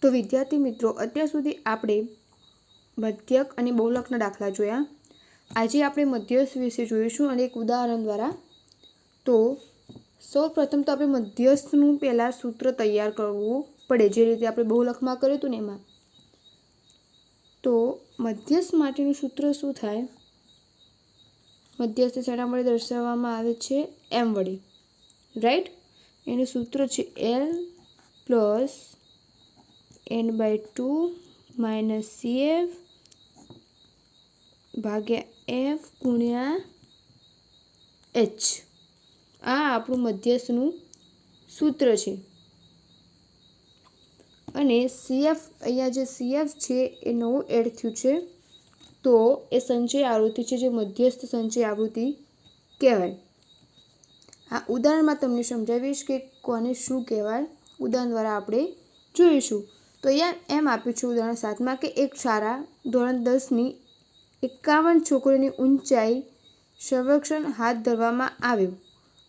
તો વિદ્યાર્થી મિત્રો, અત્યાર સુધી આપણે મધ્યક અને બહુલકના દાખલા જોયા. આજે આપણે મધ્યસ્થ વિશે જોઈશું અને એક ઉદાહરણ દ્વારા. તો સૌ પ્રથમ તો આપણે મધ્યસ્થનું પહેલાં સૂત્ર તૈયાર કરવું પડે, જે રીતે આપણે બહુલકમાં કર્યું હતું ને એમાં. તો મધ્યસ્થ માટેનું સૂત્ર શું થાય? મધ્યસ્થ શેના વડે દર્શાવવામાં આવે છે? એમ વડે, રાઈટ. એનું સૂત્ર છે L plus n/2 minus CF ભાગ્યા F ગુણ્યા H. આ આપણું મધ્યસ્થનું સૂત્ર છે. અને CF, અહીંયા જે CF છે એ નવું એડ થયું છે, તો એ સંચય આવૃત્તિ છે, જે મધ્યસ્થ સંચય આવૃત્તિ કહેવાય. આ ઉદાહરણમાં તમને સમજાવીશ કે કોને શું કહેવાય. ઉદાહરણ દ્વારા આપણે જોઈશું. તો અહીંયા એમ આપ્યું છે ઉદાહરણ 7માં કે એક શાળા ધોરણ 10ની 51 છોકરીઓની ઊંચાઈ સર્વેક્ષણ હાથ ધરવામાં આવ્યું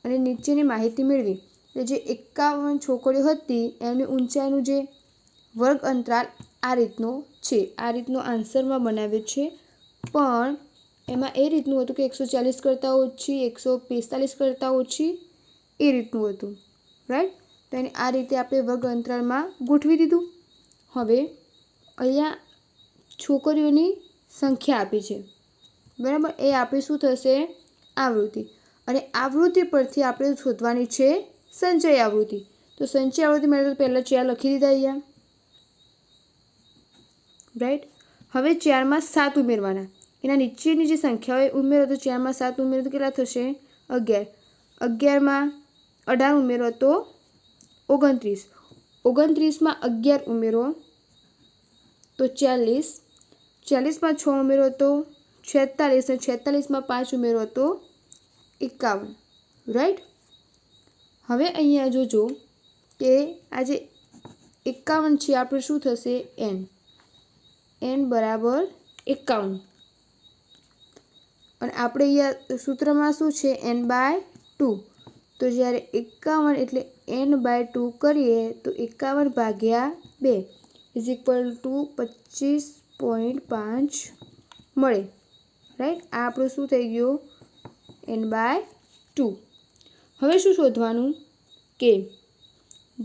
અને નીચેની માહિતી મેળવી. જે 51 છોકરીઓ હતી એમની ઊંચાઈનું જે વર્ગ અંતરાલ આ રીતનો છે. આ રીતનો આન્સરમાં બનાવ્યો છે, પણ એમાં એ રીતનું હતું કે 140 કરતાં ઓછી, 145 કરતાં ઓછી, એ રીતનું હતું, રાઈટ. તો એને આ રીતે આપણે વર્ગ અંતરાલમાં ગોઠવી દીધું. હવે અહીંયા છોકરીઓની સંખ્યા આપી છે, બરાબર. એ આપણી શું થશે? આવૃત્તિ. અને આવૃત્તિ પરથી આપણે શોધવાની છે સંચય આવૃત્તિ. તો સંચય આવૃત્તિ માટે તો પહેલાં 4 લખી દીધા અહીંયા, રાઈટ. હવે 4માં 7 ઉમેરવાના. એના નીચેની જે સંખ્યા હોય ઉમેરો તો 4માં 7 ઉમેરો તો કેટલા થશે? 11. 11માં 18 ઉમેરો તો 29. 29માં 11 ઉમેરો તો 40. 40માં 6 ઉમેરો તો 46. અને 46માં 5 ઉમેરો તો 51, રાઈટ. હવે અહીંયા જોજો કે આ જે 51 છે આપણે શું થશે? n બરાબર 51. અને આપણે અહીંયા સૂત્રમાં શું છે? n/2. તો જ્યારે 51 એટલે n/2 કરીએ તો 51 ભાગ્યા 2 ઇઝ ઇક્વલ ટુ 25.5 મળે, રાઈટ. આ આપણું શું થઈ ગયું? n/2. હવે શું શોધવાનું? કે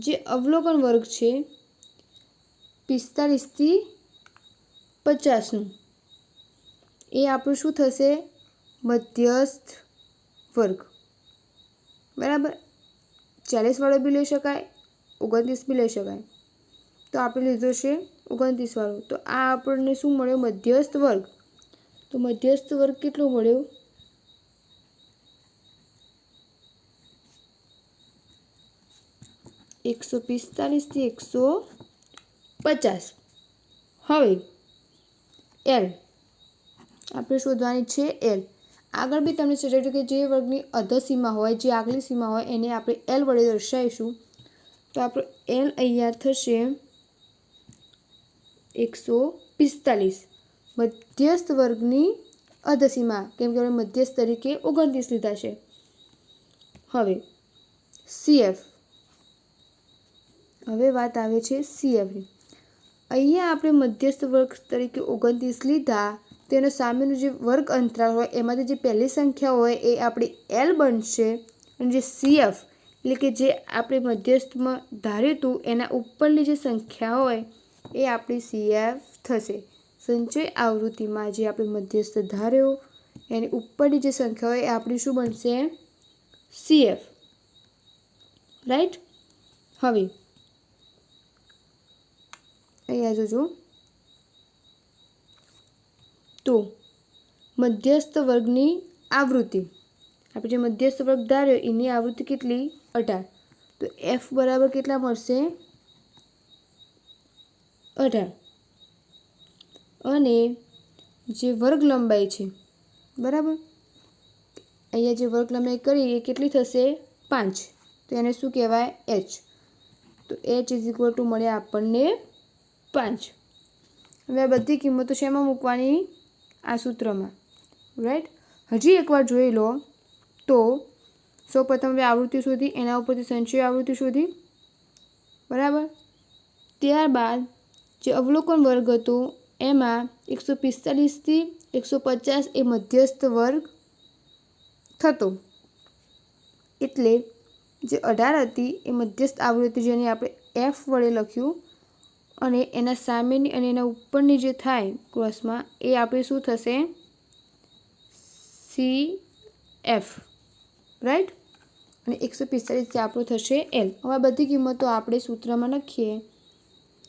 જે અવલોકન વર્ગ છે 45 થી 50નું, એ આપણું શું થશે? મધ્યસ્થ વર્ગ, બરાબર. 40 વાળો બી લઈ શકાય, 29 બી લઈ શકાય. તો આપણે લીધો છે 29 વાળો. તો આ આપણને શું મળ્યો? મધ્યસ્થ વર્ગ. તો મધ્યસ્થ વર્ગ કેટલો મળ્યો? 145 થી 150. હવે L આપણે શોધવાની છે. L આગળ બી તમને સમજાવ્યું કે જે વર્ગની અધસીમા હોય, જે આગલી સીમા હોય, એને આપણે L વડે દર્શાવીશું. તો આપણો L અહીંયા થશે 145. મધ્યસ્થ વર્ગની અધસીમા, કેમ કે આપણે મધ્યસ્થ તરીકે 29 લીધા છે. હવે CF. હવે વાત આવે છે CFની. અહીંયા આપણે મધ્યસ્થ વર્ગ તરીકે 29 લીધા, તેનો સામેનું જે વર્ગ અંતરાલ હોય એમાંથી જે પહેલી સંખ્યા હોય એ આપણી L બનશે. અને જે CF એટલે કે જે આપણે મધ્યસ્થમાં ધાર્યું હતું એના ઉપરની જે સંખ્યા હોય એ આપણી CF થશે. સંચય આવૃત્તિમાં જે આપણે મધ્યસ્થ ધાર્યો એની ઉપરની જે સંખ્યા હોય એ આપણી શું બનશે? CF, right. હવે અહીંયા જોજો. તો મધ્યસ્થ વર્ગની આવૃત્તિ, આપણે જે મધ્યસ્થ વર્ગ ધાર્યો એની આવૃત્તિ કેટલી? 18. તો F બરાબર કેટલા મળશે? 18. અને જે વર્ગ લંબાઈ છે, બરાબર, અહીંયા જે વર્ગ લંબાઈ કરી એ કેટલી થશે? 5. તો એને શું કહેવાય? H. તો H ઇઝ ઇક્વલ ટુ મળે આપણને 5. હવે આ બધી કિંમતો શેમાં મૂકવાની? આ સૂત્રમાં, રાઈટ. હજી એકવાર જોઈ લો. તો સૌપ્રથમ હવે આવૃત્તિ શોધી, એના ઉપરથી સંચય આવૃત્તિ શોધી, બરાબર. ત્યારબાદ જે અવલોકન વર્ગ હતો એમાં 145 થી 150 એ મધ્યસ્થ વર્ગ થતો, એટલે જે 18 હતી એ મધ્યસ્થ આવૃત્તિ જેને આપણે એફ વડે લખ્યું, અને એના સામેની અને એના ઉપરની જે થાય ક્રોસમાં એ આપણે શું થશે, સી એફ, રાઈટ, અને 145 આપણો થશે એલ. હવે આ બધી કિંમતો આપણે સૂત્રમાં લખીએ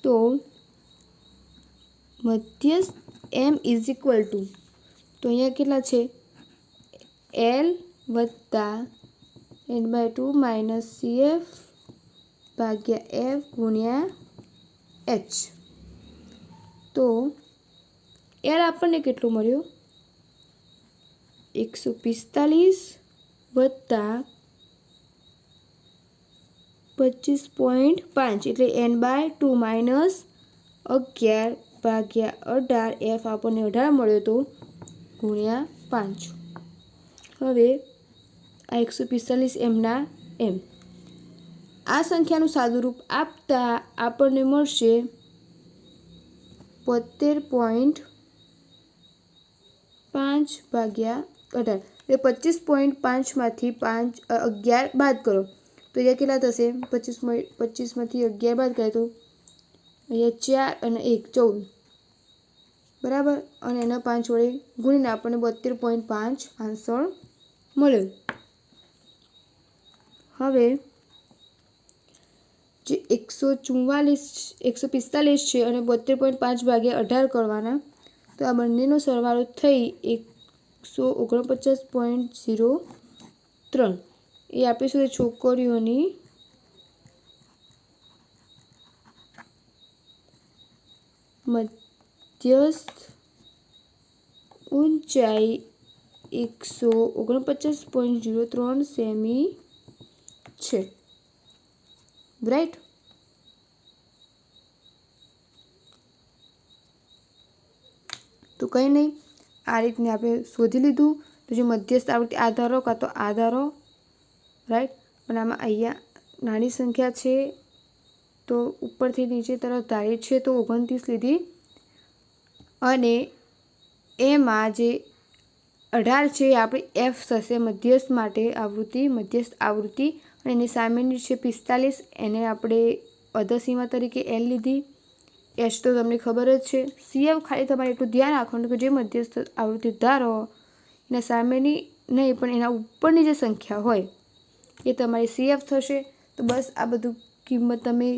તો મધ્યસ્થ એમ ઇઝ ઇક્વલ ટુ, તો અહીંયા કેટલા છે, એલ વત્તા n/2 માઇનસ CF ભાગ્યા F ગુણ્યા H. તો એલ આપણને કેટલો મળ્યો, 145 વત્તા 25.5 એટલે n/2 માઇનસ 11 ભાગ્યા 18, F આપણને 18 મળ્યો તો ગુણ્યા 5. હવે આ 145 એમના એમ. આ સંખ્યાનું સાદુરૂપ આપતા આપણને મળશે 72.5 ભાગ્યા 18, એટલે 25.5માંથી 11 બાદ કરો તો અહીંયા કેટલા થશે, 25માંથી 11 બાદ કરે તો અહીંયા 4 અને 1 14, બરાબર, અને એના 5 વડે ગુણીને આપણને 72.5 આન્સર મળ્યો. હવે જે 145 છે અને 72.5 ભાગ્યા 18 કરવાના, તો આ બંનેનો સરવાળો થઈ 149.03, એ આપણી શું છોકરીઓની મધ્યસ્થ ઊંચાઈ 149.03 સેમી છે, રાઈટ. તો કંઈ નહીં, આ રીતને આપણે શોધી લીધું. તો જે મધ્યસ્થ આવૃત્તિ આધારો કાં તો આધારો, રાઈટ, પણ આમાં અહીંયા નાની સંખ્યા છે તો ઉપરથી નીચે તરફ ધારી છે તો 29 લીધી, અને એમાં જે 18 છે એ આપણી એફ થશે મધ્યસ્થ માટે આવૃત્તિ, મધ્યસ્થ આવૃત્તિ, અને એની સામેની છે 45, એને આપણે અધસીમા તરીકે એલ લીધી. એચ તો તમને ખબર જ છે. CF ખાલી તમારે એટલું ધ્યાન રાખવાનું કે જે મધ્યસ્થ આવૃત્તિ ધારો એના સામેની નહીં પણ એના ઉપરની જે સંખ્યા હોય એ તમારી CF થશે. તો બસ આ બધું કિંમત તમે